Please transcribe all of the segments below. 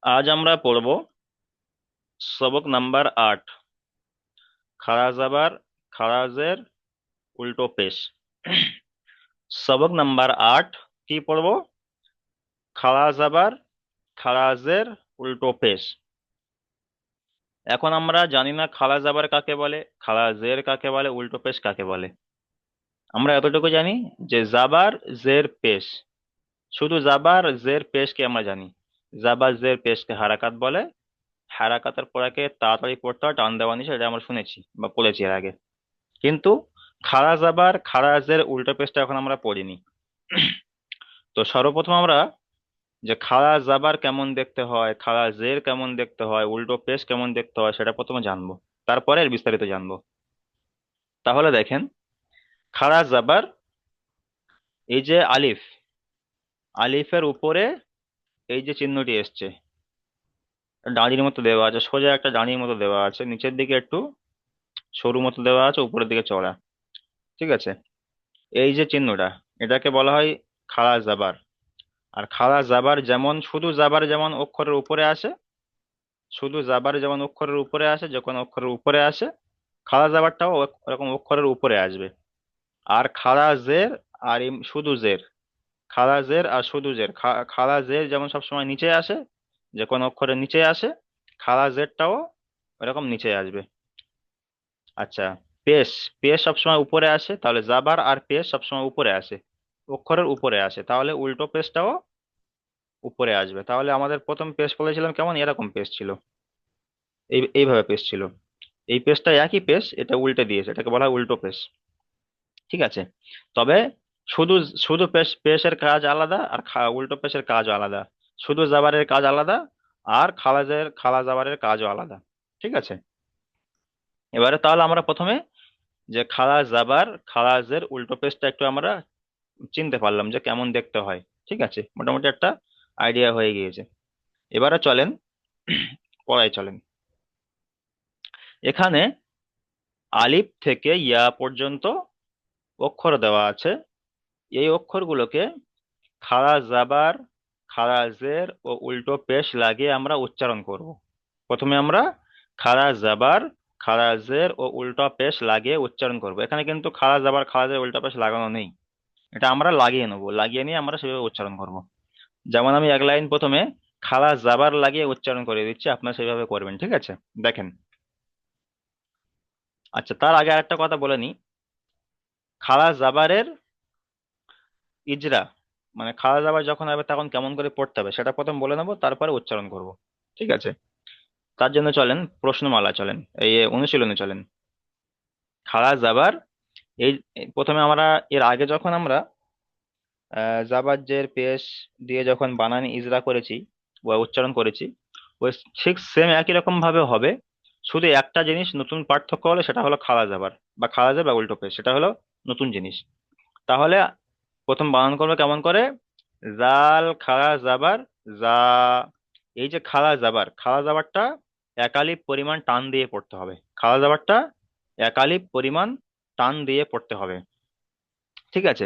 আজ আমরা পড়ব সবক নাম্বার 8, খাড়া জাবার খারাজের উল্টো পেশ। সবক নাম্বার 8 কি পড়ব? খাড়া জাবার খারাজের উল্টো পেশ। এখন আমরা জানি না খাড়া জাবার কাকে বলে, খারাজের কাকে বলে, উল্টো পেশ কাকে বলে। আমরা এতটুকু জানি যে জাবার জের পেশ, শুধু জাবার জের পেশকে আমরা জানি। জাবার জের পেশকে হারাকাত বলে। হারাকাতের পড়াকে তাড়াতাড়ি পড়তে হয়, টান দেওয়া নিষেধ, এটা আমরা শুনেছি বা পড়েছি এর আগে। কিন্তু খারাজ আবার খারাজের উল্টো পেশটা এখন আমরা পড়িনি। তো সর্বপ্রথম আমরা যে খারাজ আবার কেমন দেখতে হয়, খারাজের কেমন দেখতে হয়, উল্টো পেশ কেমন দেখতে হয় সেটা প্রথমে জানবো, তারপরে এর বিস্তারিত জানবো। তাহলে দেখেন, খারাজ আবার, এই যে আলিফ, আলিফের উপরে এই যে চিহ্নটি এসছে, ডাঁড়ির মতো দেওয়া আছে, সোজা একটা ডাঁড়ির মতো দেওয়া আছে, নিচের দিকে একটু সরু মতো দেওয়া আছে, উপরের দিকে চওড়া। ঠিক আছে, এই যে চিহ্নটা, এটাকে বলা হয় খারাজ আবার। আর খাড়া জাবার যেমন, শুধু জাবার যেমন অক্ষরের উপরে আসে, শুধু জাবার যেমন অক্ষরের উপরে আসে, যখন অক্ষরের উপরে আসে, খাড়া জাবারটাও ওরকম অক্ষরের উপরে আসবে। আর খাড়া জের আর শুধু জের, খাড়া জের আর শুধু জের, খাড়া জের যেমন সবসময় নিচে আসে, যে কোনো অক্ষরের নিচে আসে, খাড়া জেরটাও ওরকম নিচে আসবে। আচ্ছা, পেশ, পেশ সবসময় উপরে আসে, তাহলে জাবার আর পেশ সবসময় উপরে আসে, অক্ষরের উপরে আসে, তাহলে উল্টো পেশটাও উপরে আসবে। তাহলে আমাদের প্রথম পেজ বলেছিলাম কেমন, এরকম পেজ ছিল, এইভাবে পেজ ছিল। এই পেজটা একই পেজ, এটা উল্টে দিয়েছে, এটাকে বলা হয় উল্টো পেজ। ঠিক আছে, তবে শুধু শুধু পেশের কাজ আলাদা, আর উল্টো পেশের কাজও আলাদা। শুধু জাবারের কাজ আলাদা, আর খালা জাবারের কাজও আলাদা। ঠিক আছে, এবারে তাহলে আমরা প্রথমে যে খালা জাবার খালাজের উল্টো পেজটা একটু আমরা চিনতে পারলাম যে কেমন দেখতে হয়। ঠিক আছে, মোটামুটি একটা আইডিয়া হয়ে গিয়েছে। এবারে চলেন পড়ায় চলেন। এখানে আলিফ থেকে ইয়া পর্যন্ত অক্ষর দেওয়া আছে। এই অক্ষরগুলোকে খাড়া জাবার, খাড়া জের ও উল্টো পেশ লাগিয়ে আমরা উচ্চারণ করব। প্রথমে আমরা খাড়া জাবার, খাড়া জের ও উল্টো পেশ লাগিয়ে উচ্চারণ করব। এখানে কিন্তু খাড়া জাবার, খাড়া জের, উল্টো পেশ লাগানো নেই, এটা আমরা লাগিয়ে নেবো, লাগিয়ে নিয়ে আমরা সেভাবে উচ্চারণ করব। যেমন আমি এক লাইন প্রথমে খাড়া জাবার লাগিয়ে উচ্চারণ করে দিচ্ছি, আপনারা সেভাবে করবেন। ঠিক আছে, দেখেন। আচ্ছা, তার আগে আরেকটা কথা বলে নিই। খাড়া জাবারের ইজরা, মানে খাওয়া দাওয়া যখন হবে তখন কেমন করে পড়তে হবে সেটা প্রথম বলে নেবো, তারপরে উচ্চারণ করব। ঠিক আছে, তার জন্য চলেন প্রশ্নমালা চলেন, এই অনুশীলনে চলেন। খাড়া জাবার, এই প্রথমে আমরা, এর আগে যখন আমরা জাবার জের পেশ দিয়ে যখন বানান ইজরা করেছি বা উচ্চারণ করেছি, ওই ঠিক সেম একই রকম ভাবে হবে। শুধু একটা জিনিস নতুন পার্থক্য হলো, সেটা হলো খাড়া জাবার বা খাড়া জাবার বা উল্টো পেশ, সেটা হলো নতুন জিনিস। তাহলে প্রথম বানান করবে কেমন করে, জাল খাড়া জাবার জা। এই যে খাড়া জাবার, খাড়া জাবারটা একালিপ পরিমাণ টান দিয়ে পড়তে হবে, খাড়া জাবারটা একালিপ পরিমাণ টান দিয়ে পড়তে হবে। ঠিক আছে,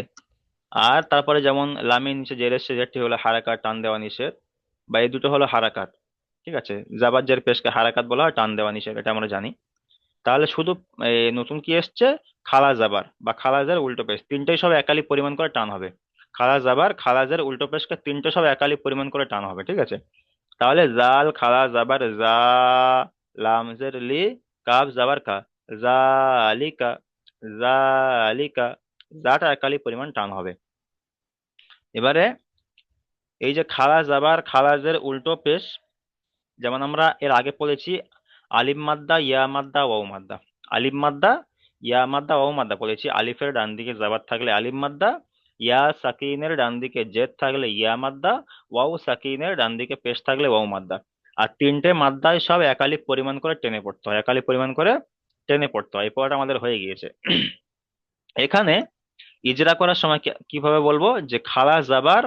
আর তারপরে যেমন লামের নিচে জের এসছে, জেরটি হলো হারাকাত, টান দেওয়া নিষেধ, বা এই দুটো হলো হারাকাত। ঠিক আছে, জাবার জের পেশকে হারাকাত বলা হয়, টান দেওয়া নিষেধ, এটা আমরা জানি। তাহলে শুধু নতুন কি এসছে, খালা জাবার বা খালাজের উল্টো পেশ, তিনটেই সব একালি পরিমাণ করে টান হবে। খালা জাবার খালাজের উল্টো পেশকে তিনটে সব একালি পরিমাণ করে টান হবে। ঠিক আছে, তাহলে জাল খালা জাবার জা, লামজের লি, কাব জাবার কা, জালিকা, জালিকা, জাটা একালি পরিমাণ টান হবে। এবারে এই যে খালা জাবার খালাজের উল্টো পেশ, যেমন আমরা এর আগে পড়েছি, আলিফ মাদ্দা, ইয়া মাদ্দা, ওয়াও মাদ্দা। আলিফ মাদ্দা, ইয়া মাদ্দা, ওয়াও মাদ্দা পড়েছি। আলিফের ডান দিকে জাবার থাকলে আলিফ মাদ্দা, ইয়া সাকিনের ডান দিকে জেদ থাকলে ইয়া মাদ্দা, ওয়াও সাকিনের ডান দিকে পেশ থাকলে ওয়াও মাদ্দা। আর তিনটে মাদ্দায় সব একালিপ পরিমাণ করে টেনে পড়তে হয়, একালিপ পরিমাণ করে টেনে পড়তে হয়। এই পড়াটা আমাদের হয়ে গিয়েছে। এখানে ইজরা করার সময় কিভাবে বলবো, যে খালা জাবার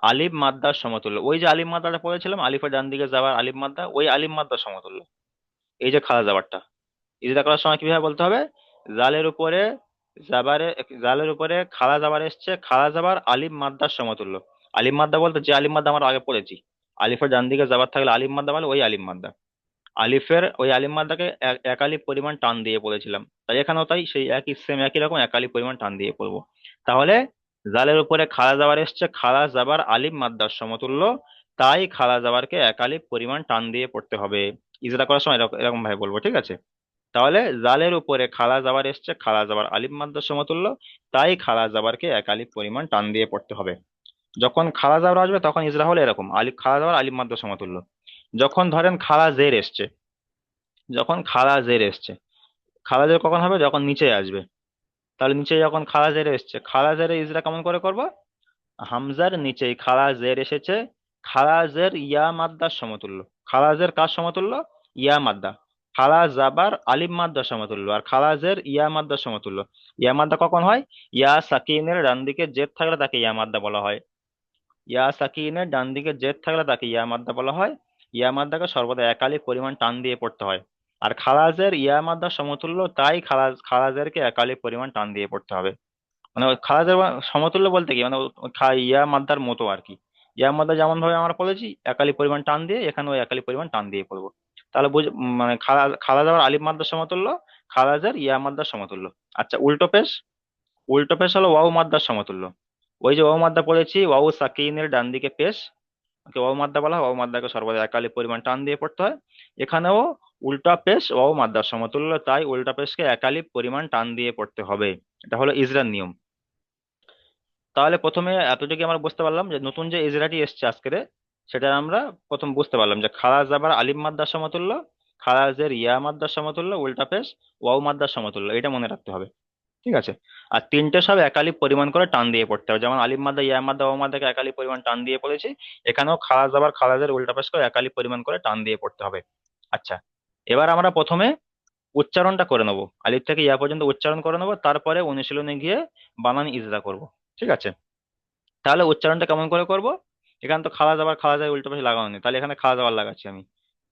আলিফ মাদ্দার সমতুল্য, ওই যে আলিফ মাদ্দাটা পড়েছিলাম, আলিফের ডান দিকে যাবার আলিফ মাদ্দা, ওই আলিফ মাদ্দার সমতুল্য এই যে খালা জাবারটা। ইজরা করার সময় কিভাবে বলতে হবে, জালের উপরে জাবারে, জালের উপরে খালা জাবার এসছে, খালা জাবার আলিফ মাদ্দার সমতুল্য। আলিফ মাদ্দা বলতে যে আলিফ মাদ্দা আমরা আগে পড়েছি, আলিফের ডান দিকে জাবার থাকলে আলিফ মাদ্দা বলে ওই আলিফ মাদ্দা। আলিফের ওই আলিফ মাদ্দাকে এক আলিফ পরিমাণ টান দিয়ে পড়েছিলাম, তাই এখানেও তাই সেই একই সেম একই রকম এক আলিফ পরিমাণ টান দিয়ে পড়বো। তাহলে জালের উপরে খাড়া জাবার এসছে, খাড়া জাবার আলিফ মাদ্দার সমতুল্য, তাই খাড়া জাবারকে এক আলিফ পরিমাণ টান দিয়ে পড়তে হবে। ইজরা করার সময় এরকম এরকম ভাবে বলবো, ঠিক আছে? তাহলে জালের উপরে খাড়া জাবার এসছে, খাড়া জাবার আলিফ মাদ্দার সমতুল্য, তাই খাড়া জাবারকে এক আলিফ পরিমাণ টান দিয়ে পড়তে হবে। যখন খাড়া জাবার আসবে তখন ইজরা হলো এরকম, আলিফ খাড়া জাবার আলিফ মাদ্দার সমতুল্য। যখন ধরেন খাড়া জের এসছে, যখন খাড়া জের এসছে, খাড়া জের কখন হবে? যখন নিচে আসবে। তাহলে নিচে যখন খাড়া জের এসছে, খাড়া জেরে ইজরা কেমন করে করব? হামজার নিচেই খাড়া জের এসেছে, খাড়া জের ইয়া মাদ্দার সমতুল্য। খাড়া জের কার সমতুল্য? ইয়া মাদ্দা। খাড়া জাবার আলিফ মাদ্দার সমতুল্য, আর খাড়া জের ইয়া মাদ্দার সমতুল্য। ইয়া মাদ্দা কখন হয়? ইয়া সাকিনের ডান দিকে জেদ থাকলে তাকে ইয়া মাদ্দা বলা হয়। ইয়া সাকিনের ডান দিকে জেদ থাকলে তাকে ইয়া মাদ্দা বলা হয়। ইয়া মাদ্দাকে সর্বদা একালি পরিমাণ টান দিয়ে পড়তে হয়। আর খালাজের ইয়া মাদ্দার সমতুল্য, তাই খালাজেরকে একালি পরিমাণ টান দিয়ে পড়তে হবে। মানে ওই খালাজের সমতুল্য বলতে কি, মানে ইয়া মাদ্দার মতো আর কি। ইয়া মাদ্দা যেমন ভাবে আমরা পড়েছি একালি পরিমাণ টান দিয়ে, এখানে ওই একালি পরিমাণ টান দিয়ে পড়বো। তাহলে মানে খালাজ আবার আলিফ মাদ্দার সমতুল্য, খালাজের ইয়া মাদ্দার সমতুল্য। আচ্ছা, উল্টো পেশ। উল্টো পেশ হলো ওয়াও মাদ্দার সমতুল্য। ওই যে ওয়াও মাদ্দা পড়েছি, ওয়াও সাকিনের ডান দিকে পেশ, ওকে ওয়াও মাদ্দা বলা হয়। ওয়াও মাদ্দাকে সর্বদা একালি পরিমাণ টান দিয়ে পড়তে হয়। এখানেও উল্টা পেশ ওয়াও মাদ্দার সমতুল্য, তাই উল্টা পেশকে একালি পরিমাণ টান দিয়ে পড়তে হবে। এটা হলো ইজরার নিয়ম। তাহলে প্রথমে এতটুকু আমরা বুঝতে পারলাম যে নতুন যে ইজরাটি এসছে আজকের, সেটা আমরা প্রথম বুঝতে পারলাম যে খারাজ আবার আলিফ মাদ্দার সমতুল্য, খারাজের ইয়া মাদ্দার সমতুল্য, উল্টা পেশ ওয়াও মাদ্দার সমতুল্য, এটা মনে রাখতে হবে। ঠিক আছে? আর তিনটে সব একালি পরিমাণ করে টান দিয়ে পড়তে হবে, যেমন আলিফ মাদ্দা ইয়া মাদ্দা ওয়া মাদ্দাকে একালি পরিমাণ টান দিয়ে পড়েছি, এখানেও খারাজ আবার খারাজের উল্টা পেশ করে একালি পরিমাণ করে টান দিয়ে পড়তে হবে। আচ্ছা, এবার আমরা প্রথমে উচ্চারণটা করে নেবো, আলিফ থেকে ইয়া পর্যন্ত উচ্চারণ করে নেবো, তারপরে অনুশীলনে গিয়ে বানান ইজরা করব। ঠিক আছে? তাহলে উচ্চারণটা কেমন করে করব? এখানে তো খালা যাবার খালা যায় উল্টো পাশে লাগানো নেই, তাহলে এখানে খালা যাবার লাগাচ্ছি আমি।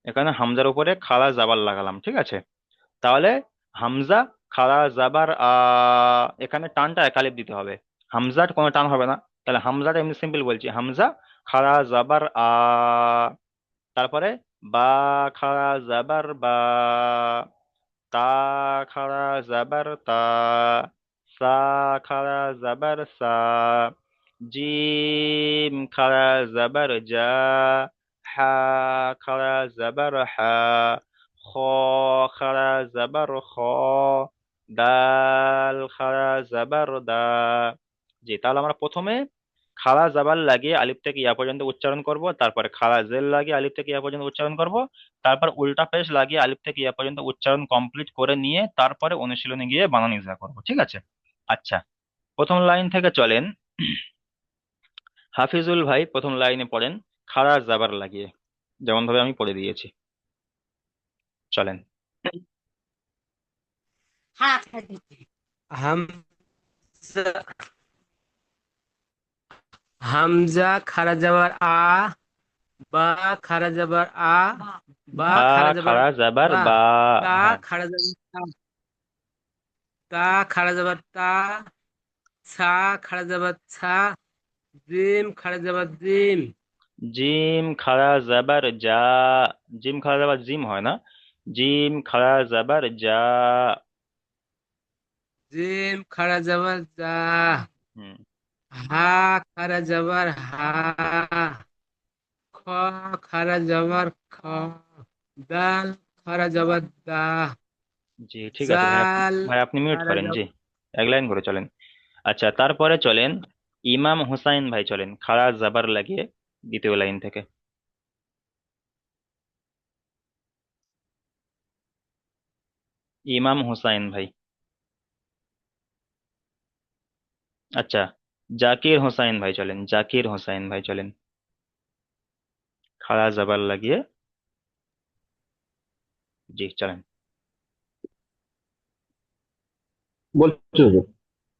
এখানে হামজার উপরে খালা জাবার লাগালাম, ঠিক আছে? তাহলে হামজা খালা জাবার এখানে টানটা একালিপ দিতে হবে, হামজার কোনো টান হবে না। তাহলে হামজাটা এমনি সিম্পল বলছি, হামজা খালা জাবার তারপরে বা খালা জাবার বা, তা খালা জাবার তা, সা খালা জাবার সা, জিম খারা জাবার জা, হা খারা জাবার হা, খ খারা জাবার খ, দাল খারা জাবার দা। জি, তাহলে আমরা প্রথমে খালা জাবার লাগিয়ে আলিফ থেকে ইয়া পর্যন্ত উচ্চারণ করব, তারপরে খালা জেল লাগিয়ে আলিফ থেকে ইয়া পর্যন্ত উচ্চারণ করব, তারপর উল্টা পেশ লাগিয়ে আলিফ থেকে ইয়া পর্যন্ত উচ্চারণ কমপ্লিট করে নিয়ে তারপরে অনুশীলনে গিয়ে বানান ইজরা করব। ঠিক আছে? আচ্ছা, প্রথম লাইন থেকে চলেন। হাফিজুল ভাই প্রথম লাইনে পড়েন খাড়া জাবার লাগিয়ে, যেমন ভাবে আমি পড়ে দিয়েছি। চলেন। হামজা হামজা খারা যাবার বা খারা যাবার বা বা খারা যাবার খাড়া জাবার বা বা। তা হ্যাঁ। খারা যাবার তা খারা যাবার তা, ছা খারা যাবার ছা, জিম খারা যাবার জিম, জিম খাড়া জাবার যা। জিম খাড়া জাবার জিম হয় না, জিম খাড়া জাবার যা। জিম খারা যাবার যা, হুম। হা খারা যাবার হা, খ খারা যাবার খ, দাল খারা যাবার দা, জি ঠিক আছে ভাই, জাল ভাই আপনি মিউট খারা করেন জি। যাবার। এক লাইন করে চলেন। আচ্ছা, তারপরে চলেন ইমাম হুসাইন ভাই, চলেন খাড়া জাবার লাগিয়ে দ্বিতীয় লাইন থেকে। ইমাম হুসাইন ভাই। আচ্ছা, জাকির হোসাইন ভাই চলেন, জাকির হোসাইন ভাই চলেন খাড়া জাবার লাগিয়ে। জি চলেন। বলছো যে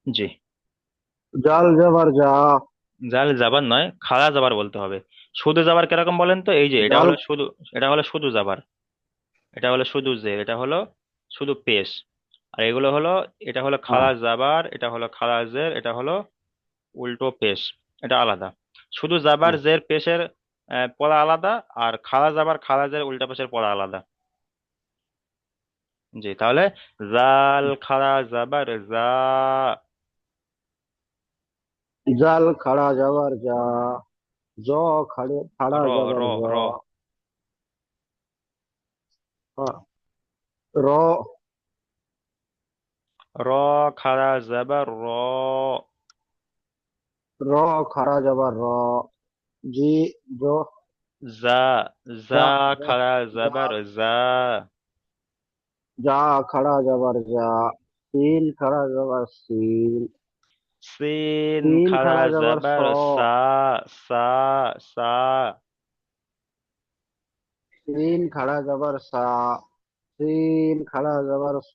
জি। জাল জাবার যা। জাল জাবার নয়, খাড়া জাবার বলতে হবে। শুধু জাবার কিরকম বলেন তো? এই যে এটা জাল হলো শুধু, এটা হলো শুধু জাবার, এটা হলো শুধু জের, এটা হলো শুধু পেশ। আর এগুলো হলো, এটা হলো খাড়া হ্যাঁ, জাবার, এটা হলো খাড়া জের, এটা হলো উল্টো পেশ, এটা আলাদা। শুধু জাবার হ্যাঁ, জের পেশের পড়া আলাদা, আর খালাজ আবার খালাজের উল্টা পাশের পড়া আলাদা। জি, তাহলে জাল খাড়া জাবার জা। জাল খাড়া যাবার যা। জ খাড়া র র যাবার জ। র হ্যাঁ, র। র খাড়া জাবার র। র খাড়া যাবার র। জি জ। জা যা জা যা খাড়া যা জাবার জা। যা খাড়া যাবার যা। সিল খাড়া যাবার সিল। সিন সিন খাড়া খাড়া যাবার স। জাবার সা। সা সা। সিন খাড়া যাবার সা। সিন খাড়া যাবার স।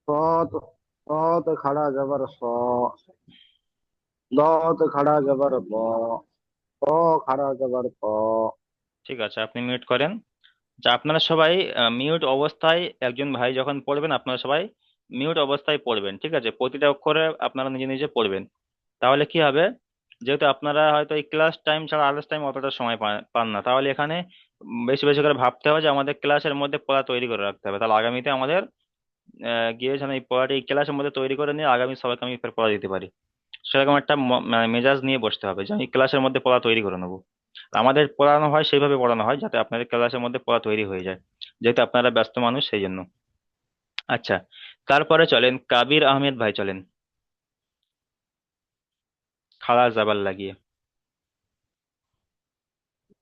সত সত খাড়া যাবার স। দত খাড়া যাবার ব। প খাড়া যাবার প। ঠিক আছে, আপনি মিউট করেন। যা আপনারা সবাই মিউট অবস্থায়, একজন ভাই যখন পড়বেন আপনারা সবাই মিউট অবস্থায় পড়বেন, ঠিক আছে? প্রতিটা অক্ষরে আপনারা নিজে নিজে পড়বেন। তাহলে কি হবে, যেহেতু আপনারা হয়তো এই ক্লাস টাইম ছাড়া আদার্স টাইম অতটা সময় পান না, তাহলে এখানে বেশি বেশি করে ভাবতে হবে যে আমাদের ক্লাসের মধ্যে পড়া তৈরি করে রাখতে হবে। তাহলে আগামীতে আমাদের গিয়ে যেন এই পড়াটা এই ক্লাসের মধ্যে তৈরি করে নিয়ে আগামী সবাইকে আমি ফের পড়া দিতে পারি, সেরকম একটা মানে মেজাজ নিয়ে বসতে হবে যে আমি ক্লাসের মধ্যে পড়া তৈরি করে নেবো। আমাদের পড়ানো হয় সেইভাবে পড়ানো হয় যাতে আপনাদের ক্লাসের মধ্যে পড়া তৈরি হয়ে যায়, যেহেতু আপনারা ব্যস্ত মানুষ সেই জন্য। আচ্ছা, তারপরে চলেন কাবির আহমেদ ভাই, চলেন খালা জাবাল লাগিয়ে।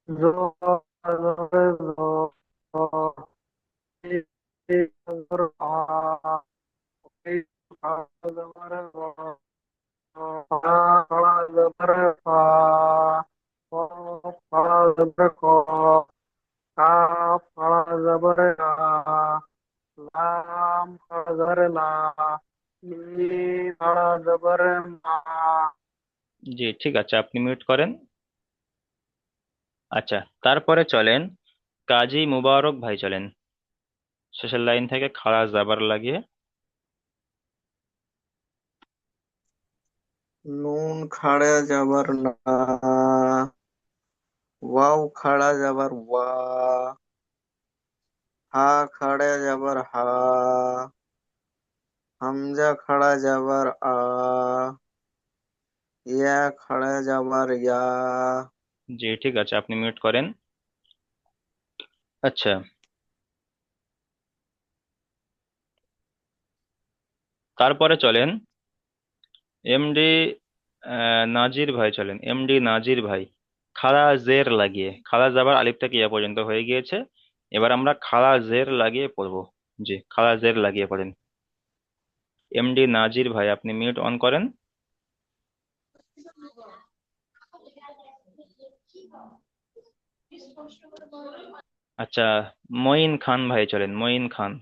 র র র লাম খাড়া যাবার লা। মিম খাড়া যাবার মা। জি, ঠিক আছে, আপনি মিউট করেন। আচ্ছা, তারপরে চলেন কাজী মুবারক ভাই, চলেন শেষের লাইন থেকে খালা জাবার লাগিয়ে। নুন খাড়া যাবার না, ওয়াও খাড়া যাবার ওয়া, হা খাড়া যাবার হা, হামজা খাড়া যাবার আ, ইয়া খাড়া যাবার ইয়া। জি, ঠিক আছে, আপনি মিউট করেন। আচ্ছা, তারপরে চলেন এমডি নাজির ভাই, চলেন এমডি নাজির ভাই খালা জের লাগিয়ে। খালা যাবার আলিফ থেকে ইয়া পর্যন্ত হয়ে গিয়েছে, এবার আমরা খালা জের লাগিয়ে পড়বো। জি, খালা জের লাগিয়ে পড়েন। এমডি নাজির ভাই, আপনি মিউট অন করেন। আচ্ছা, মঈন খান ভাই, চলেন মঈন খান,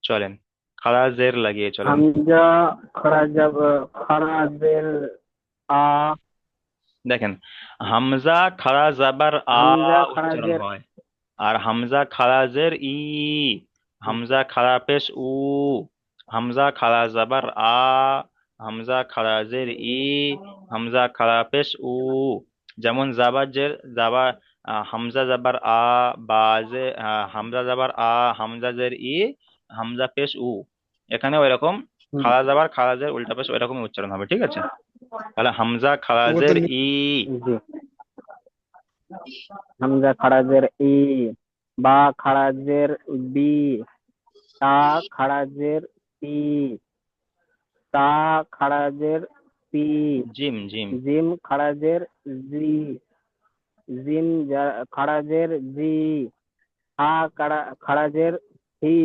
চলেন খালা জের লাগিয়ে চলেন। হামজা খাড়া যাবার খাড়া জের আ। দেখেন, হামজা খাড়া জাবার আ হামজা খাড়া উচ্চারণ জের হয়, আর হামজা খারাজের ই, হামজা খারা পেশ উ, হামজা খারা জাবার আ, হামজা খারাজের ই, হামজা খারা পেশ উ। যেমন জাবাজের জাবা, হামজা জাবার আ, বাজে হামজা জাবার আ, হামজা জের ই, হামজা পেশ উ। এখানে ওইরকম হুম, খারা জাবার খারাজের উল্টা পেশ ওইরকমই উচ্চারণ হবে, ঠিক আছে? তাহলে হামজা ওকে তো খারাজের ই। জি। হামজা খাড়া জের ই। বা খাড়া জের বি। তা খাড়া জের পি। তা খাড়া জের পি। Gym gym. জিম খাড়া জের জি। জিম খাড়া জের জি। হা খাড়া জের হি।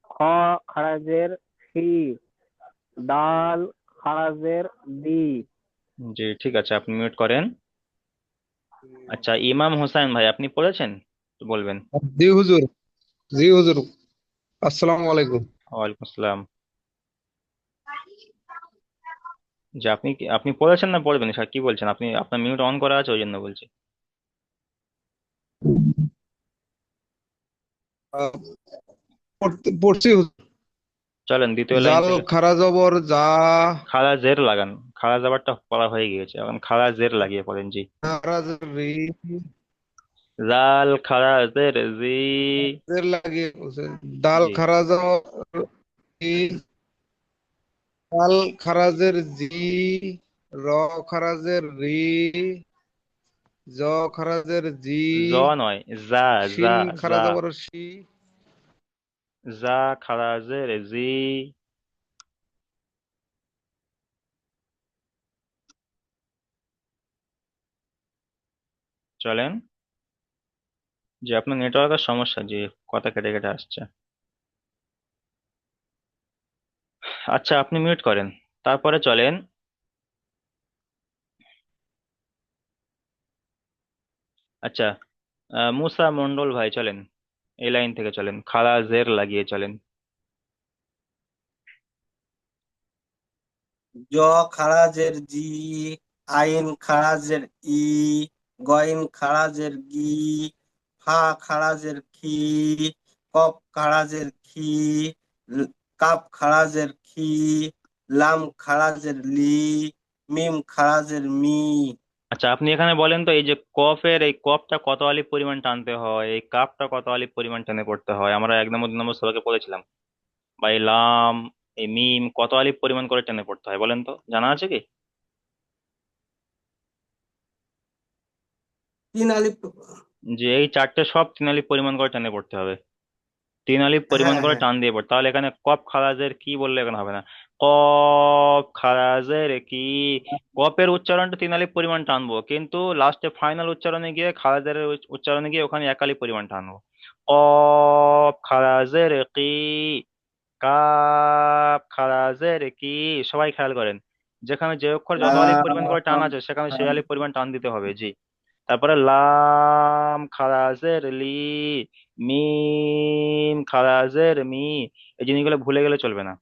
খ খাড়া জের খি। ডাল খাড়া জের দি। জি, ঠিক আছে, আপনি মিউট করেন। আচ্ছা, ইমাম হোসেন ভাই, আপনি পড়েছেন তো বলবেন। জি হুজুর, জি হুজুর, আসসালামু আলাইকুম। ওয়ালাইকুম আসসালাম। যে আপনি পড়েছেন না পড়বেন, স্যার কি বলছেন? আপনি আপনার মিউট অন করা আছে ওই জন্য বলছি। পড়ছি হুজুর। চলেন দ্বিতীয় লাইন জাল থেকে। খারা জবর যা, খাড়া জের লাগান, খাড়া জাবারটা পড়া হয়ে গিয়েছে, এখন খাড়া জের লাগিয়ে পড়েন জি। খারা জের রি, জাল খাড়া জের জি। জের লাগিয়ে বলছে। দাল জি। খারা জবর রি, দাল খারাজের জি, র খারাজের রি, জ খারাজের জি, জ নয়, যা। যা। শিন খারা যা। জবর শি, যা খাড়া জের জি। চলেন। যে আপনার নেটওয়ার্কের সমস্যা, যে কথা কেটে কেটে আসছে। আচ্ছা, আপনি মিউট করেন। তারপরে চলেন। আচ্ছা, মুসা মন্ডল ভাই চলেন, এই লাইন থেকে চলেন, খাড়া জের লাগিয়ে চলেন। জ খারাজের জি, আইন খারাজের ই, গইন খারাজের গি, ফা খারাজের খি, কফ খারাজের খি, কাপ খারাজের খি, লাম খারাজের লি, মিম খারাজের মি। আচ্ছা, আপনি এখানে বলেন তো, এই যে কফের এই কফটা কত আলিফ পরিমাণ টানতে হয়, এই কাপটা কত আলিফ পরিমাণ টেনে পড়তে হয়? আমরা 1 নম্বর 2 নম্বর সবাইকে বলেছিলাম। বা এই লাম, এই মিম কত আলিফ পরিমাণ করে টেনে পড়তে হয় বলেন তো, জানা আছে কি? তিন আলিফ। যে এই চারটে সব 3 আলিফ পরিমাণ করে টেনে পড়তে হবে, 3 আলিফ পরিমাণ হ্যাঁ করে হ্যাঁ। টান দিয়ে পড়তে, তাহলে এখানে কফ খারাজের কি বললে এখানে হবে না। কফ খারাজের কি, কফের উচ্চারণটা 3 আলিফ পরিমাণ টানবো, কিন্তু লাস্টে ফাইনাল উচ্চারণে গিয়ে খারাজের উচ্চারণে গিয়ে ওখানে 1 আলিফ পরিমাণ টানবো। কফ খারাজের কি, কাপ খারাজের কি। সবাই খেয়াল করেন, যেখানে যে অক্ষর যত আলিফ পরিমাণ করে টান আছে সেখানে সেই আলিফ পরিমাণ টান দিতে হবে জি। তারপরে লাম খারাজের লি, মিম খারাজের মি, এই জিনিসগুলো ভুলে গেলে চলবে না।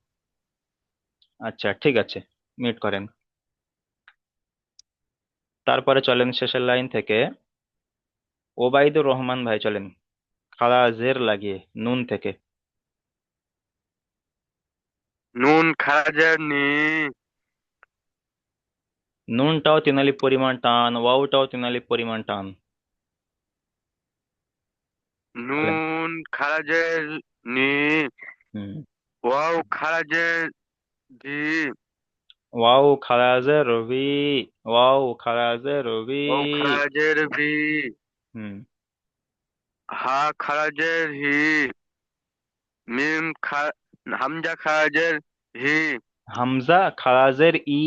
আচ্ছা ঠিক আছে, মিউট করেন। তারপরে চলেন শেষের লাইন থেকে, ওবাইদুর রহমান ভাই চলেন, খারাজের লাগিয়ে নুন থেকে। নুন খারাজের নি, নুনটাও 3 আলিফ পরিমাণ টান, ওয়াওটাও 3 আলিফ পরিমাণ টান। বলেন। নুন খারাজের নি, হুম। ওয়াও খারাজের ধি, ওয়াও খারাজের রবি, ওয়াও খারাজের রবি। ওয়াও খারাজের ভি, হুম। হা খারাজের হি, মিম হামজা খারাজের হি, হামজা খারাজের ই,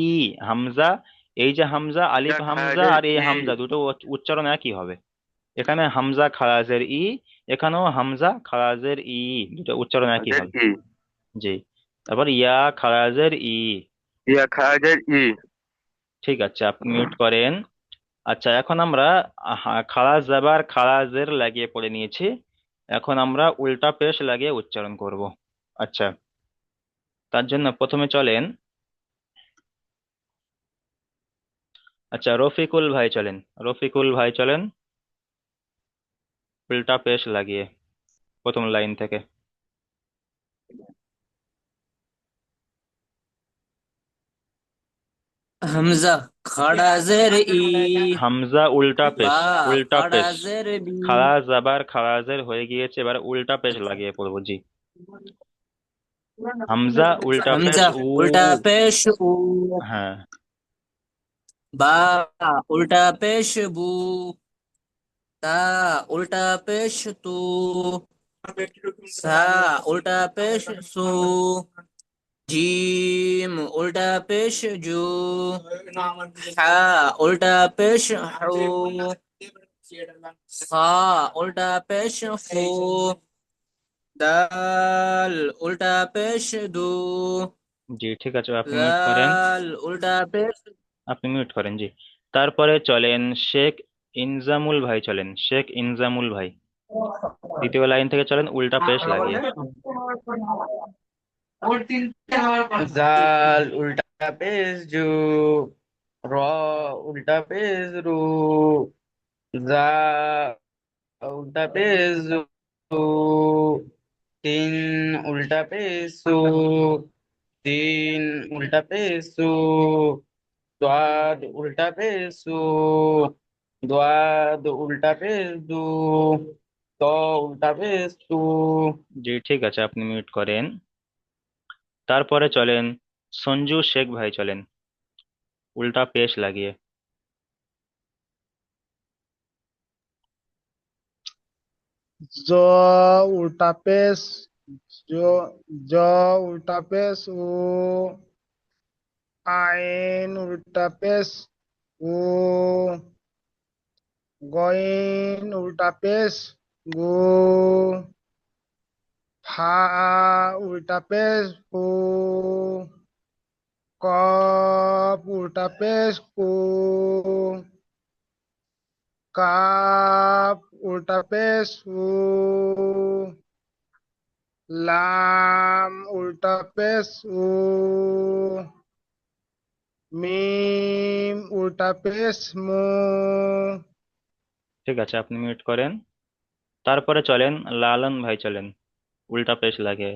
হামজা, এই যে হামজা, যা আলিফ হামজা খারাজের আর এই ই, হামজা দুটো উচ্চারণ একই হবে। এখানে হামজা খারাজের ই, এখানেও হামজা খারাজের ই, দুটো উচ্চারণ একই খারাজের হবে ই, জি। তারপর ইয়া খারাজের ই। ইয়া খারাজের ই। ঠিক আছে, আপনি মিউট করেন। আচ্ছা, এখন আমরা খারাজ জাবার খারাজের লাগিয়ে পড়ে নিয়েছি, এখন আমরা উল্টা পেশ লাগিয়ে উচ্চারণ করব। আচ্ছা, তার জন্য প্রথমে চলেন। আচ্ছা, রফিকুল ভাই চলেন, রফিকুল ভাই চলেন, উল্টা পেশ লাগিয়ে প্রথম লাইন থেকে। হামজা খাড়া জের ই, হামজা উল্টা বা পেশ, উল্টা খাড়া পেশ। জের বি, খাড়া জাবার খারাজের হয়ে গিয়েছে, এবার উল্টা পেশ লাগিয়ে পড়বো জি। হামজা উল্টা পেশ হামজা উ। উল্টা পেশ উ, হ্যাঁ। বা উল্টা পেশ বু, তা উল্টা পেশ তু, সা উল্টা পেশ সু, জিম উল্টা পেশ জু, হা উল্টা পেশ হু, খা উল্টা পেশ ফু, দাল উল্টা পেশ দু, জি ঠিক আছে, আপনি মিউট করেন। জাল উল্টা পেশ। আপনি মিউট করেন জি। তারপরে চলেন শেখ ইনজামুল ভাই চলেন, শেখ ইনজামুল ভাই দ্বিতীয় লাইন থেকে চলেন উল্টা পেশ লাগিয়ে। জাল উল্টা পেশ জু, র উল্টা পেশ রু, জা উল্টা পেশ জু, তিন উল্টা পেশ সু, তিন উল্টা পেশ সু, দাদ উল্টা পেশ সু, দাদ উল্টা পেশ দু, ত উল্টা পেশ তু। জি ঠিক আছে, আপনি মিউট করেন। তারপরে চলেন সঞ্জু শেখ ভাই, চলেন উল্টা পেশ লাগিয়ে। জ উল্টা পেশ জ, জ উল্টা পেশ উ, আইন উল্টা পেশ উ, গইন উল্টা পেশ গু, ফা উল্টা পেশ ফু, কফ উল্টা পেশ কু, কাপ উল্টা পেশ উ, লাম উল্টা পেশ উ, মিম উল্টা পেশ মু। ঠিক আছে, আপনি মিউট করেন। তারপরে চলেন লালন ভাই, চলেন উল্টা পেশ লাগিয়ে।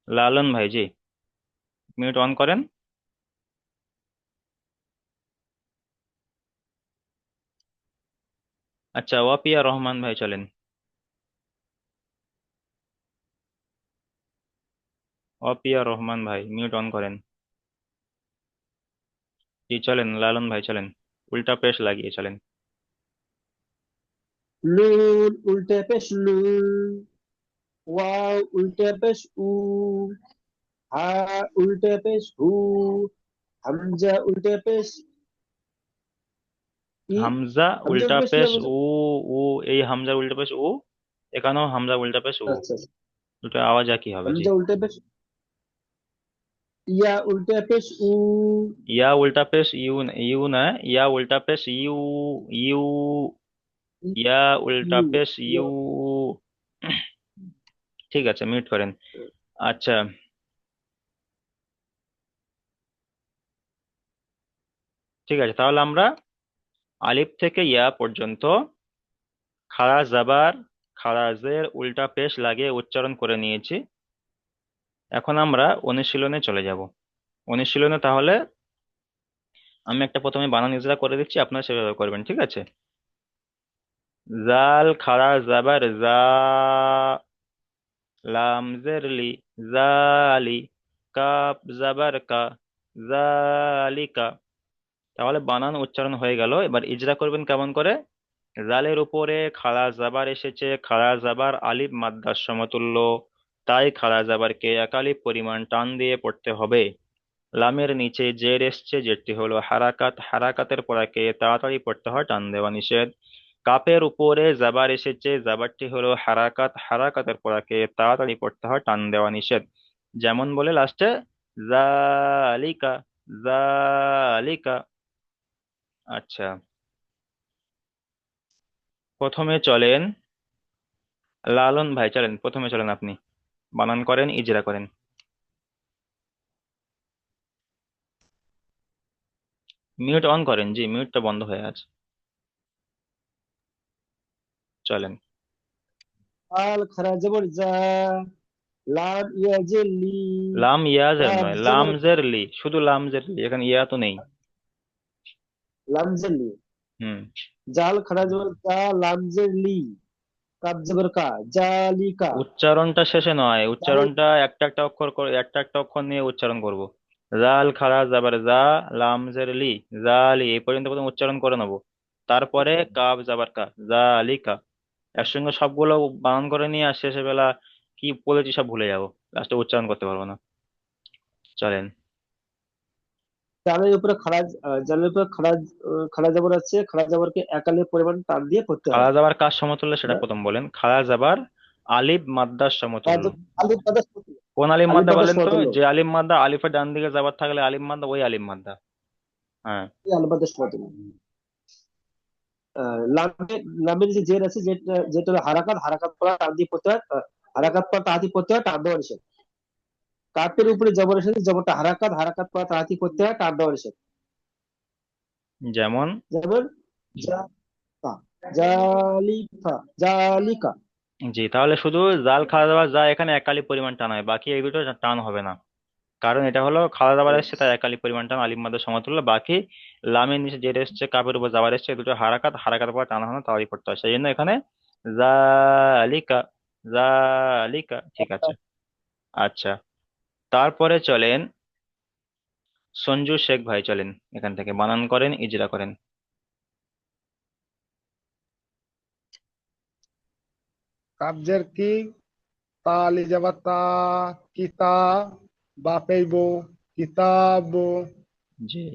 লালন ভাই জি, মিউট অন করেন। আচ্ছা, ওয়াপিয়া রহমান ভাই, চলেন ওয়াপিয়া রহমান ভাই মিউট অন করেন। জি চলেন লালন ভাই, চলেন উল্টা পেশ লাগিয়ে চলেন। নুন উল্টে পেশ নু, ওয়াও উল্টে পেশ উ, হা উল্টে পেশ হু, হামজা উল্টে পেশ ই। হামজা হামজা উল্টা উল্টে পেশ কি পেশ বলছো? উ, উ এই হামজা উল্টা পেশ উ, এখানেও হামজা উল্টা পেশ উ, আচ্ছা আচ্ছা। দুটো আওয়াজ একই হবে জি। হামজা উল্টে পেশ ইয়া উল্টে পেশ উ, ইয়া উল্টা পেশ ইউ, ইউ না, ইয়া উল্টা পেশ ইউ, ইউ, ই- ইয়া উল্টা ইউ পেশ ইয়া। ইউ। ঠিক আছে, মিউট করেন। আচ্ছা, ঠিক আছে, তাহলে আমরা আলিফ থেকে ইয়া পর্যন্ত খাড়া জাবার খাড়া জের উল্টা পেশ লাগিয়ে উচ্চারণ করে নিয়েছি। এখন আমরা অনুশীলনে চলে যাব। অনুশীলনে তাহলে আমি একটা প্রথমে বানান ইজরা করে দিচ্ছি, আপনারা সেভাবে করবেন, ঠিক আছে? জাল খাড়া জাবার জা, লাম জের লি, জালি, কাপ জাবার কা, জালিকা। তাহলে বানান উচ্চারণ হয়ে গেল, এবার ইজরা করবেন কেমন করে। জালের উপরে খাড়া জাবার এসেছে, খাড়া জাবার আলিফ মাদ্দার সমতুল্য, তাই খাড়া জাবারকে এক আলিফ পরিমাণ টান দিয়ে পড়তে হবে। লামের নিচে জের এসছে, যেটি হলো হারাকাত, হারাকাতের পড়াকে তাড়াতাড়ি পড়তে হয়, টান দেওয়া নিষেধ। কাপের উপরে জাবার এসেছে, জাবারটি হলো হারাকাত, হারাকাতের পড়াকে তাড়াতাড়ি পড়তে হয়, টান দেওয়া নিষেধ। যেমন বলে লাস্টে জালিকা, জালিকা। আচ্ছা, প্রথমে চলেন লালন ভাই, চলেন প্রথমে চলেন, আপনি বানান করেন, ইজরা করেন। মিউট অন করেন জি, মিউটটা বন্ধ হয়ে আছে। চলেন। আল খারা জবর জা, লাম ইয়া জের লি, লাম ইয়াজের কাব নয়, জবর লামজের লি, শুধু লামজের লি, এখানে ইয়া তো নেই। লাম জের লি, হুম। জাল খারা জবর জা, লাম জের লি, কাব জবর কা, জালিকা। উচ্চারণটা শেষে নয়, জাল উচ্চারণটা একটা একটা অক্ষর করে, একটা একটা অক্ষর নিয়ে উচ্চারণ করব। জাল খাড়া জাবার জা, লামজের লি, জালি, এই পর্যন্ত প্রথম উচ্চারণ করে নেবো। তারপরে আচ্ছা। কাব জাবার কা, জালিকা। একসঙ্গে সবগুলো বানান করে নিয়ে আর শেষে বেলা কি বলেছি সব ভুলে যাবো, লাস্টে উচ্চারণ করতে পারবো না। চলেন। জালের উপরে খাড়া জালের উপরে খাড়া জবর আছে, খাড়া জবরকে এক আলিফ পরিমাণ টান দিয়ে পড়তে খাড়া হবে। জাবার কার সমতুল্য সেটা হ্যাঁ? প্রথম বলেন। খাড়া জাবার আলিফ মাদ্দার সমতুল্য। আলিফ বাতাস, কোন আলিফ আলিফ মাদ্দা বাতাস বলেন তো? সমতুল্য। যে আলিফ মাদ্দা আলিফের ডান দিকে যাবার থাকলে আলিফ মাদ্দা, ওই আলিফ মাদ্দা। হ্যাঁ। আলিফ বাতাস সমতুল্য। লামের লামের যে জের আছে, যেটা যেটা হলো হারাকাত, হারাকাত পড়া টান দিয়ে পড়তে হয়, হারাকাত পড়া তাড়াতাড়ি পড়তে হয়, টান দেওয়া নিষেধ। কাপের উপরে জবর এসেছে, জবরটা হারাকাত, হারাকাত পড়া তাড়াতাড়ি পড়তে হয়, টান দেওয়া নিষেধ। যেমন যেমন জা তা জালিফা জালিকা। জি, তাহলে শুধু জাল খাড়া যাবার যা এখানে একালি পরিমাণ টান হয়, বাকি এই দুটো টান হবে না, কারণ এটা হলো খাড়া যাবার এসছে তাই একালি পরিমাণ টান, আলিফ মাদের সমতুল্য। বাকি লামের নিচে জের এসছে, কাপের উপর যাবার এসছে, এই দুটো হারাকাত, হারাকাতের পর টানা হয় না, তাহলেই পড়তে হয়। সেই জন্য এখানে জালিকা, জালিকা, ঠিক আছে। আচ্ছা, তারপরে চলেন সঞ্জু শেখ ভাই, চলেন এখান থেকে বানান করেন, ইজরা করেন। কাবজের কি, তা লিজাবা তা, কিতা, বা পেইব, কিতাব। জি,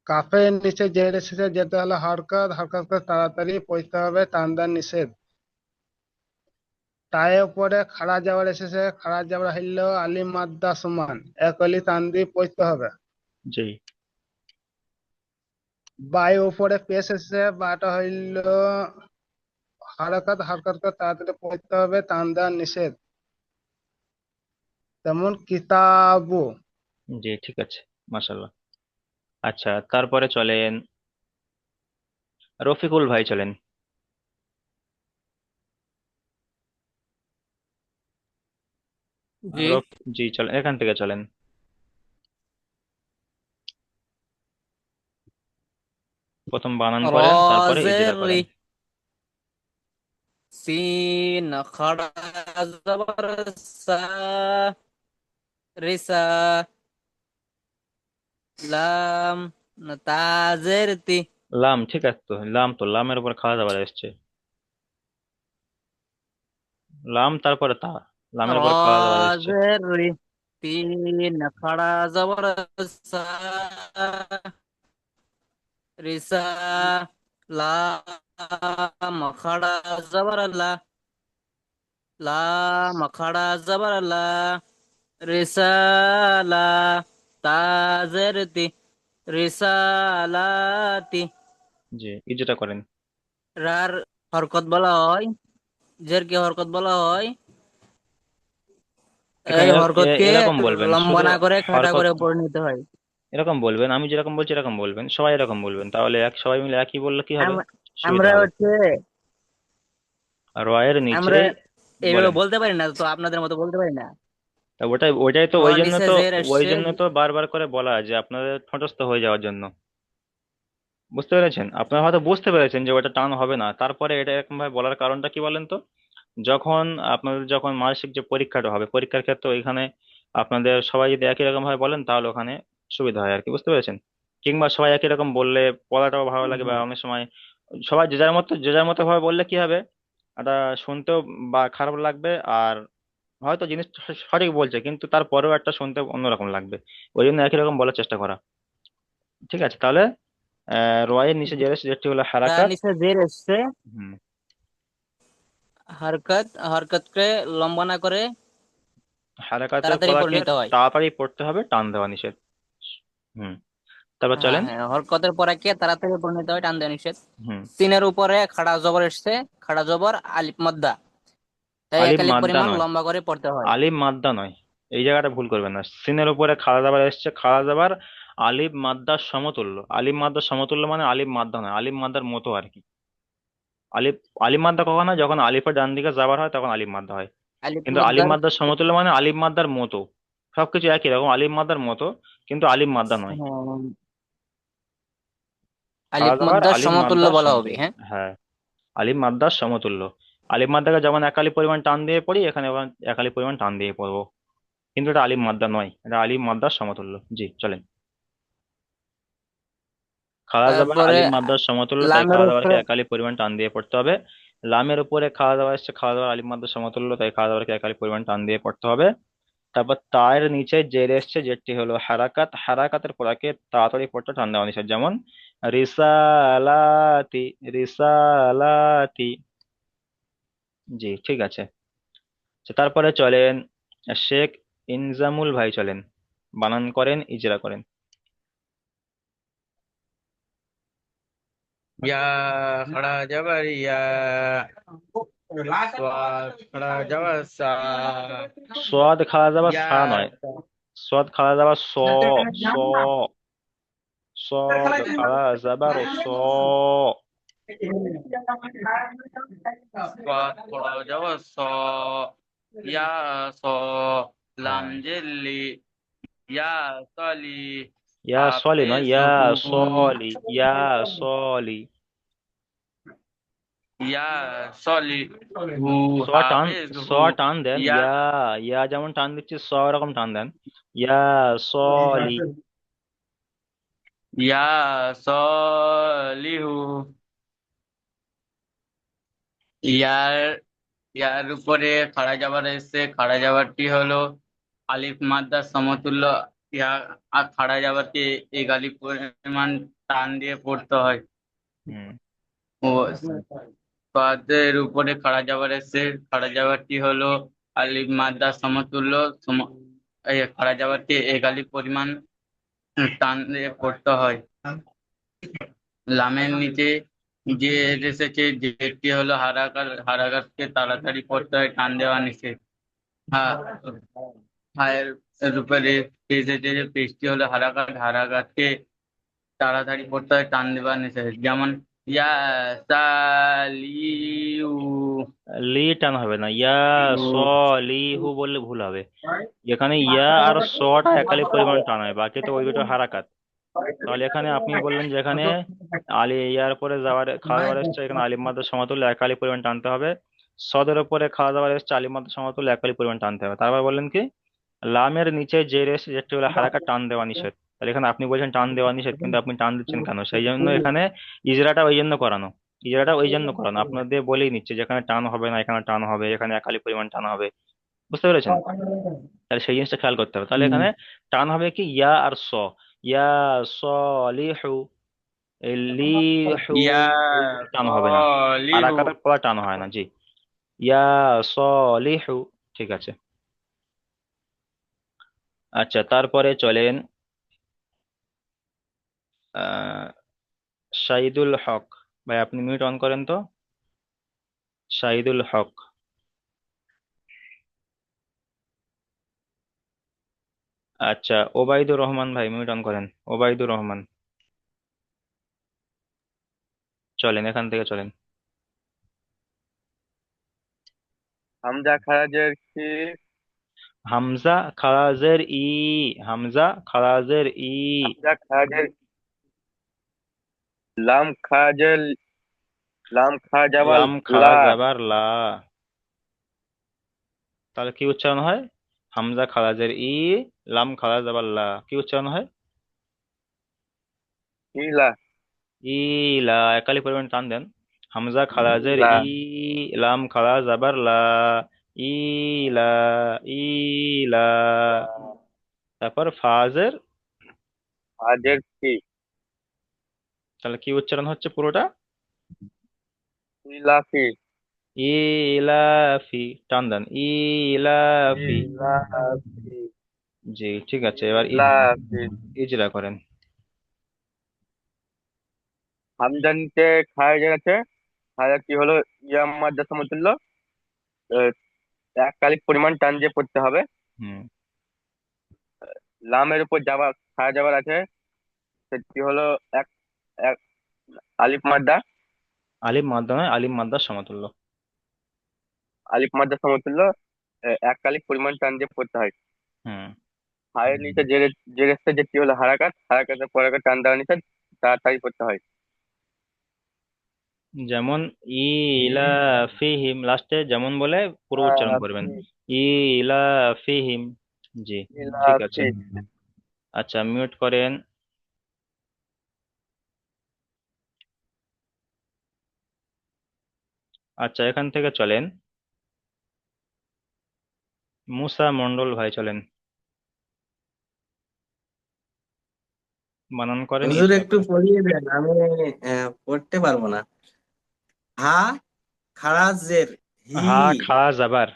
কাফের নিচে জের এসেছে, যেটা হলো হরকত, হরকত করে তাড়াতাড়ি পড়তে হবে, টান দেওয়া নিষেধ। তায়ের উপরে খাড়া যাওয়ার এসেছে, খাড়া যাওয়ার হইল আলিম মাদ্দা সমান, এক অলি টান দিয়ে পড়তে হবে। জি, বায়ু উপরে পেশ এসেছে, বাটা হইল হরকত, হরকত করে তাড়াতাড়ি পড়তে হবে, টান দেওয়া নিষেধ। যেমন কিতাবু। জি, ঠিক আছে, মাশাল্লাহ। আচ্ছা, তারপরে চলেন রফিকুল ভাই, চলেন। জি। রফ জি, চলেন এখান থেকে চলেন। প্রথম বানান করেন, তারপরে ইজরা রজের রি, করেন। সিন খাড়া জবর সা, রিসা, লাম তাজের তি। লাম, ঠিক আছে, তো লাম, তো লামের উপর খাওয়া যাবার এসছে, লাম তারপরে তা, লামের উপর খাওয়া যাবার এসছে। রজের রি, তিন খাড়া জবর সা, রিসা, লাম খাড়া জবর লা, লাম খাড়া জবর লা, রিসালা, তাজের তি, রিসালাতি। জি, ইজরা করেন। রার হরকত বলা হয়, জেরকে হরকত বলা হয়, এখানে এই হরকতকে এরকম বলবেন লম্বা শুধু না করে খাড়া হরকত, করে পড়ে নিতে হয়। এরকম বলবেন, আমি যেরকম বলছি এরকম বলবেন, সবাই এরকম বলবেন, তাহলে এক সবাই মিলে একই বললে কি হবে, সুবিধা আমরা হবে। হচ্ছে, আর রয়ের আমরা নিচেই এইভাবে বলেন। বলতে পারি না, তো আপনাদের মতো বলতে পারি না। তা ওটাই ওইটাই তো, র ওই জন্য নিচে তো, জের ওই এসছে। জন্য তো বারবার করে বলা যে আপনাদের ঠোঁটস্থ হয়ে যাওয়ার জন্য। বুঝতে পেরেছেন? আপনারা হয়তো বুঝতে পেরেছেন যে ওটা টান হবে না, তারপরে এটা এরকম ভাবে বলার কারণটা কি বলেন তো? যখন আপনাদের যখন মানসিক যে পরীক্ষাটা হবে, পরীক্ষার ক্ষেত্রে ওইখানে আপনাদের সবাই যদি একই রকম ভাবে বলেন তাহলে ওখানে সুবিধা হয় আর কি, বুঝতে পেরেছেন? কিংবা সবাই একই রকম বললে পড়াটাও ভালো লাগে, বা অনেক সময় সবাই যে যার মতো ভাবে বললে কি হবে, এটা শুনতেও বা খারাপ লাগবে, আর হয়তো জিনিস সঠিক বলছে কিন্তু তারপরেও একটা শুনতে অন্যরকম লাগবে। ওই জন্য একই রকম বলার চেষ্টা করা। ঠিক আছে, তাহলে রয়ের নিচে যেটি হলো রার হারাকাত। নিচে জের এসছে, হুম। হরকতকে লম্বা না করে হারাকাতের তাড়াতাড়ি পড়ে পড়াকে নিতে হয়। তাড়াতাড়ি পড়তে হবে, টান দেওয়া নিষেধ। হুম, তারপর হ্যাঁ চলেন। হ্যাঁ, হরকতের পরাকে তাড়াতাড়ি পড়ে নিতে হয়, টান দেওয়া নিষেধ। হুম। তিনের উপরে খাড়া জবর এসছে, খাড়া জবর আলিফ মাদ্দা, তাই আলিফ একালিক মাদ্দা পরিমাণ নয়, লম্বা করে পড়তে হয়। আলিফ মাদ্দা নয়, এই জায়গাটা ভুল করবেন না। সিনের উপরে খাড়া দাবার এসছে, খাড়া দাবার আলিফ মাদ্দার সমতুল্য, আলিফ মাদ্দার সমতুল্য মানে আলিফ মাদ্দা নয়, আলিফ মাদ্দার মতো আর কি। আলিফ, আলিফ মাদ্দা কখন হয়? যখন আলিফের ডান দিকে যাবার হয় তখন আলিফ মাদ্দা হয়। আলিফ কিন্তু আলিফ মাদ্দার, মাদ্দার সমতুল্য মানে আলিফ মাদ্দার মতো, সবকিছু একই রকম, আলিফ মাদ্দার মতো, কিন্তু আলিফ মাদ্দা নয়। হ্যাঁ, খাড়া আলিফ দাবার মাদ্দার আলিফ সমতুল্য মাদ্দার বলা হবে। সমতুল্য, হ্যাঁ, হ্যাঁ, আলিফ মাদ্দার সমতুল্য। আলিফ মাদ্দাকে যেমন একালি পরিমাণ টান দিয়ে পড়ি, এখানে আবার একালি পরিমাণ টান দিয়ে পড়বো, কিন্তু এটা আলিফ মাদ্দা নয়, এটা আলিফ মাদ্দার সমতুল্য। জি, চলেন। খাড়া যাবার তারপরে আলিফ মাদ্দার সমতুল্য, তাই লামের খাড়া যাবারকে উপরে, একালি পরিমাণ টান দিয়ে পড়তে হবে। লামের উপরে খাড়া যাবার এসছে, খাড়া যাবার আলিফ মাদ্দার সমতুল্য, তাই খাড়া যাবারকে একালি পরিমাণ টান দিয়ে পড়তে হবে। তারপর তায়ের নিচে জের এসছে, যেটি হলো হারাকাত, হারাকাতের পরাকে তাড়াতাড়ি পড়তে টান দেওয়া নিষেধ, যেমন রিসালাতি, রিসালাতি। জি, ঠিক আছে। তো তারপরে চলেন শেখ ইনজামুল ভাই, চলেন বানান করেন, ইজরা করেন। या खड़ा जबर या, खड़ा जबर सा, সোয়াদ খাওয়া যাওয়া या সা নয়, সোয়াদ খাওয়া যাওয়া স, স। صاد খাড়া জাবার স صاد خڑا جب صا یا صا لام হ্যাঁ جلی یا صلی ইয়া সলি নয় حافظ ইয়া হু সলি ইয়া সলি یا صلی হু স টান حافظ স হু টান দেন یا ইয়া ইয়া যেমন টান দিচ্ছি স এরকম টান দেন ইয়া সলি یا صالح ইয়ার ইয়ার উপরে খাড়া যাবার এসে খাড়া যাবারটি হলো আলিফ মাদ্দার সমতুল্য। ইয়া আর খাড়া যাবারটি এক আলিফ পরিমাণ টান দিয়ে পড়তে হয়। হুম ও বাদের উপরে খাড়া যাবার এসে খাড়া যাবারটি হলো আলিফ মাদ্দার সমতুল্য। এই খাড়া যাবারটি এক আলিফ পরিমাণ টান দিয়ে পড়তে হয়। লামের নিচে যে এসেছে যেটি হলো হারাকার হারাকাতকে তাড়াতাড়ি পড়তে হয়, টান দেওয়া নিষেধ। হ্যাঁ, হায়ের উপরে এসেছে যে পেশটি হলো হারাকাত হারাকাতকে তাড়াতাড়ি পড়তে হয়, টান দেওয়া নিষেধ। যেমন ইয়া সালিউ লি টান হবে না ইয়া সলিহু বললে ভুল হবে এখানে ইয়া আর সটা একালি পরিমাণ টান হয় বাকি তো ওই দুটো হারাকাত তাহলে এখানে আপনি বললেন যে এখানে আলি ইয়ার পরে যাওয়ার খাওয়া দাওয়ার এসছে এখানে আলিম মাদ্রাস সমতুল্য একালি পরিমাণ টানতে হবে সদের উপরে খাওয়া দাওয়ার এসছে আলিম মাদ্রাস সমতুল্য একালি পরিমাণ টানতে হবে তারপর বললেন কি লামের নিচে যে রেস যেটি হলো হারাকাত টান দেওয়া নিষেধ তাহলে এখানে আপনি বলছেন টান দেওয়া নিষেধ কিন্তু আপনি টান দিচ্ছেন কেন সেই জন্য এখানে ইজরাটা ওই জন্য করানো ইজরাটা ওই জন্য করানো আপনাদের বলেই নিচ্ছে যেখানে টান হবে না এখানে টান হবে এখানে একালি পরিমাণ টান হবে বুঝতে পেরেছেন তাহলে সেই জিনিসটা খেয়াল করতে হবে তাহলে এখানে টান হবে কি ইয়া আর স ইয়া সলিহু এই লিহু ইয়া এই দুটো টান হবে না আর সালিহু আকারের পড়া টান হয় না জি ইয়া সলিহু ঠিক আছে আচ্ছা তারপরে চলেন আহ শাহিদুল হক ভাই আপনি মিউট অন করেন তো শাহিদুল হক আচ্ছা ওবায়দুর রহমান ভাই মিউট অন করেন ওবায়দুর রহমান চলেন এখান থেকে চলেন হামজা খারাজের কি, হামজা খারাজের ই হামজা খারাজের ই হামজা খারাজের লাম খারাজের লাম খারাজাবাল লাম খাড়া লা, যাবার লা তাহলে কি উচ্চারণ হয় হামজা খারাজের ই লাম খাড়া যাবার লা কি উচ্চারণ হয় ইলা ইলা একালি পরিমাণ টান দেন হামজা খারাজের লা, ই লাম খাড়া যাবার লা ইলা ইলা তারপর ফাজের হাজের কি, তাহলে কি উচ্চারণ হচ্ছে পুরোটা ইলাফি ইলাফি টান দেন ইলাফি ইলাফি জি ঠিক আছে এবার ইলাফি। ইজরা করেন হামজা নিচে খারাজের আছে, খারাজটি হলো ইয়াম মাদ্দা সমতুল্য। আহ, এক কালিক পরিমাণ টান দিয়ে পড়তে হবে। হুম লামের উপর যাবার খাড়া যাবার আছে, সেটি হলো এক এক আলিফ মাদ্দা, আলিম মাদ্দা নয় আলিম মাদ্দার সমতুল্য আলিফ মাদ্দা সমতুল্য। এক কালিক পরিমাণ টান দিয়ে পড়তে হয়। হুম হায়ের নিচে যে রেসটা যেটি হলো হারাকাত, হারাকাতের পরে টান দেওয়া নিচে তাড়াতাড়ি পড়তে হয়। যেমন ইলাফিহিম লাস্টে যেমন বলে পুরো উচ্চারণ করবেন ইলাফিহিম জি ঠিক আছে ইলাফি আচ্ছা মিউট করেন আচ্ছা এখান থেকে চলেন মুসা মন্ডল ভাই চলেন বানান করেন হুজুর ইজরা একটু করেন পড়িয়ে দেন আমি পড়তে পারবো না। হা খারাজের হি, হা খাড়া জাবার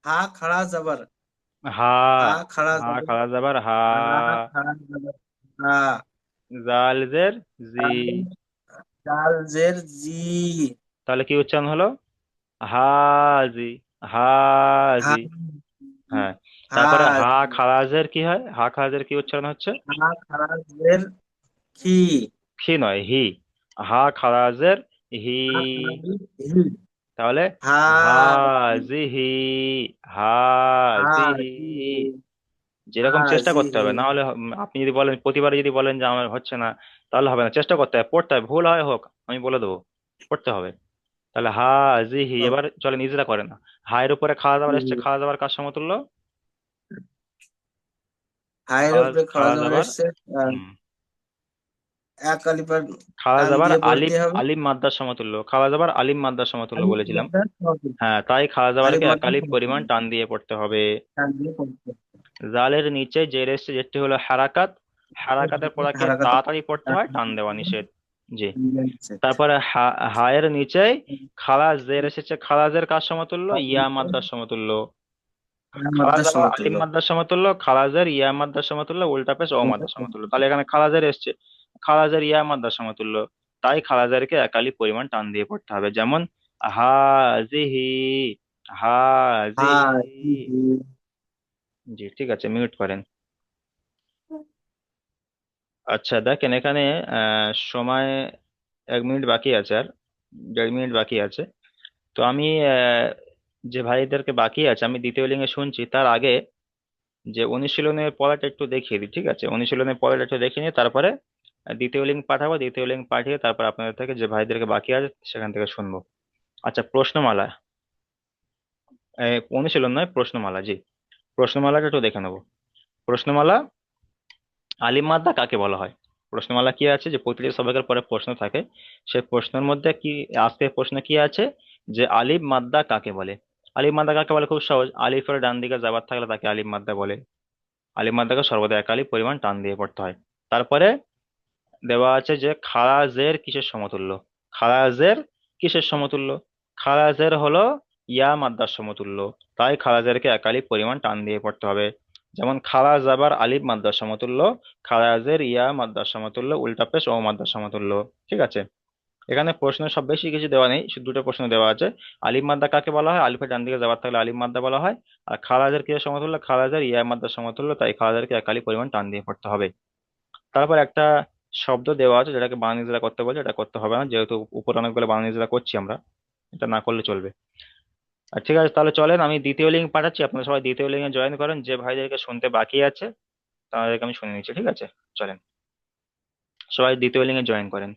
হা খাড়া জাবার, হা হা খাড়া হা জাবার, খাড়া জাবার হা হা খাড়া জাবার, হা জাল জের জি জাল জের জি, তাহলে কি উচ্চারণ হলো হাজি হাজি হা হ্যাঁ তারপরে হা হা খারাজের কি হয়? হা খারাজের কি উচ্চারণ হচ্ছে? হা খারাজের কি, খি নয়, হি। হা খারাজের হি। হা খারাজের হি, তাহলে হা হাজিহি, হাজিহি। হাজিহি, যেরকম চেষ্টা করতে হাজিহি। হবে, না হলে আপনি যদি বলেন প্রতিবারে যদি বলেন যে আমার হচ্ছে না, তাহলে হবে না। চেষ্টা করতে হবে, পড়তে হবে, ভুল হয় হোক আমি বলে দেবো, পড়তে হবে। তাহলে হাজিহি। এবার চলেন ইজরা করে না। হায়ের উপরে খাওয়া দাবার এসছে, খাওয়া দাবার কার সমতুল্য? হায়ের খাওয়া উপরে খরা খাওয়া জবর দাবার। এসছে, হুম। এক আলিফের খাওয়া টান দাবার দিয়ে পড়তে আলিফ, হবে। আলিম মাদ্দার সমতুল্য। খাওয়া দাবার আলিম মাদ্দার সমতুল্য আলিফ বলেছিলাম। মাদ্দার সমতুল্য। হ্যাঁ, তাই খাওয়া আলিফ দাবারকে মাদ্দার একালিপ পরিমাণ সমতুল্য, টান দিয়ে পড়তে হবে। টান দিয়ে পড়তে হবে। জালের নিচে জের এসছে, যেটি হলো হারাকাত। হারাকাতের পড়াকে হারাকাত তাড়াতাড়ি পড়তে হয়, টান দেওয়া নিষেধ। জি। তারপরে হায়ের নিচে খালাস জের এসেছে, খালাজের কার সমতুল্য? ইয়া মাদ্দার সমতুল্য। খালাস মাদ্দার আবার সমতুল্য। আলিম মাদ্দার সমতুল্য, খালাজের ইয়া মাদ্দার সমতুল্য, উল্টা পেশ ও মাদ্দার সমতুল্য। তাহলে এখানে খালাজের এসছে, খালাজের ইয়া মাদ্দার সমতুল্য, তাই খালাজেরকে একালি পরিমাণ টান দিয়ে পড়তে হবে। যেমন হাজিহি, হাজিহি। হাজিহি। জি, ঠিক আছে, মিউট করেন। আচ্ছা দেখেন এখানে সময় 1 মিনিট বাকি আছে, আর 1.5 মিনিট বাকি আছে। তো আমি যে ভাইদেরকে বাকি আছে আমি দ্বিতীয় লিঙ্গে শুনছি, তার আগে যে অনুশীলনের পড়াটা একটু দেখিয়ে দিই, ঠিক আছে? অনুশীলনের পড়াটা একটু দেখে নিয়ে তারপরে দ্বিতীয় লিঙ্ক পাঠাবো। দ্বিতীয় লিঙ্ক পাঠিয়ে তারপর আপনাদের থেকে যে ভাইদেরকে বাকি আছে সেখান থেকে শুনবো। আচ্ছা, প্রশ্নমালা। অনুশীলন নয়, প্রশ্নমালা। জি, প্রশ্নমালাটা একটু দেখে নেবো। প্রশ্নমালা আলিম মাদ্দা কাকে বলা হয়? প্রশ্নমালা কি আছে, যে প্রতিটি সবাইকার পরে প্রশ্ন থাকে, সেই প্রশ্নের মধ্যে কি আজকের প্রশ্ন কি আছে, যে আলিফ মাদ্দা কাকে বলে? আলিফ মাদ্দা কাকে বলে? খুব সহজ, আলিফের ডান দিকে যাবার থাকলে তাকে আলিফ মাদ্দা বলে। আলিফ মাদ্দাকে সর্বদা এক আলিফ পরিমাণ টান দিয়ে পড়তে হয়। তারপরে দেওয়া আছে যে খারাজের কিসের সমতুল্য? খারাজের কিসের সমতুল্য? খারাজের হলো ইয়া মাদ্দার সমতুল্য, তাই খারাজেরকে এক আলিফ পরিমাণ টান দিয়ে পড়তে হবে। যেমন খারাজ আবার আলিফ মাদ্দার সমতুল্য, খারাজের ইয়া মাদ্দার সমতুল্য, উল্টা পেশ ও মাদ্দার সমতুল্য। ঠিক আছে? এখানে প্রশ্ন সব বেশি কিছু দেওয়া নেই, শুধু দুটো প্রশ্ন দেওয়া আছে। আলিফ মাদ্দা কাকে বলা হয়? আলিফের ডান দিকে যাবার থাকলে আলিফ মাদ্দা বলা হয়। আর খারাজের কিসের সমতুল্য? খারাজের ইয়া মাদ্দার সমতুল্য, তাই খারাজেরকে এক আলিফ পরিমাণ টান দিয়ে পড়তে হবে। তারপর একটা শব্দ দেওয়া আছে যেটাকে বানান ইজরা করতে বলছে, এটা করতে হবে না, যেহেতু উপর অনেকগুলো বানান ইজরা করছি আমরা, এটা না করলে চলবে। আর ঠিক আছে, তাহলে চলেন আমি দ্বিতীয় লিঙ্ক পাঠাচ্ছি, আপনারা সবাই দ্বিতীয় লিঙ্কে জয়েন করেন। যে ভাইদেরকে শুনতে বাকি আছে তাদেরকে আমি শুনে নিচ্ছি, ঠিক আছে? চলেন সবাই দ্বিতীয় লিঙ্কে জয়েন করেন।